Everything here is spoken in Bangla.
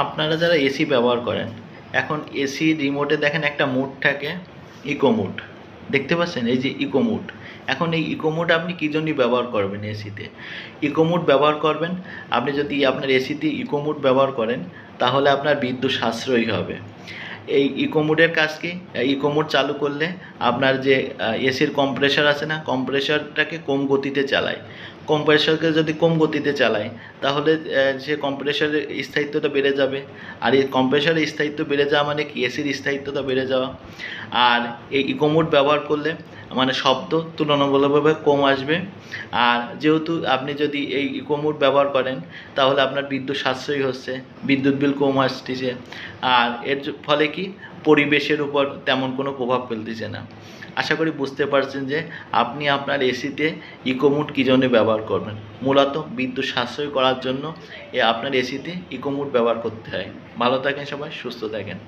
আপনারা যারা এসি ব্যবহার করেন, এখন এসি রিমোটে দেখেন একটা মোড থাকে, ইকো মোড। দেখতে পাচ্ছেন এই যে ইকো মোড। এখন এই ইকো মোড আপনি কী জন্য ব্যবহার করবেন এসিতে? ইকো মোড ব্যবহার করবেন, আপনি যদি আপনার এসিতে ইকো মোড ব্যবহার করেন তাহলে আপনার বিদ্যুৎ সাশ্রয়ী হবে। এই ইকো মোডের কাজ কি? ইকো মোড চালু করলে আপনার যে এসির কম্প্রেসার আছে না, কম্প্রেসারটাকে কম গতিতে চালায়। কম্প্রেসারকে যদি কম গতিতে চালায় তাহলে সে কম্প্রেসারের স্থায়িত্বটা বেড়ে যাবে। আর এই কম্প্রেসারের স্থায়িত্ব বেড়ে যাওয়া মানে কি? এসির স্থায়িত্বটা বেড়ে যাওয়া। আর এই ইকো মোড ব্যবহার করলে মানে শব্দ তুলনামূলকভাবে কম আসবে। আর যেহেতু আপনি যদি এই ইকো মোড ব্যবহার করেন তাহলে আপনার বিদ্যুৎ সাশ্রয়ী হচ্ছে, বিদ্যুৎ বিল কম আসতেছে। আর এর ফলে কি পরিবেশের উপর তেমন কোনো প্রভাব ফেলতেছে না। আশা করি বুঝতে পারছেন যে আপনি আপনার এসিতে ইকো মোড কী জন্য ব্যবহার করবেন। মূলত বিদ্যুৎ সাশ্রয় করার জন্য আপনার এসিতে ইকো মোড ব্যবহার করতে হয়। ভালো থাকেন সবাই, সুস্থ থাকেন।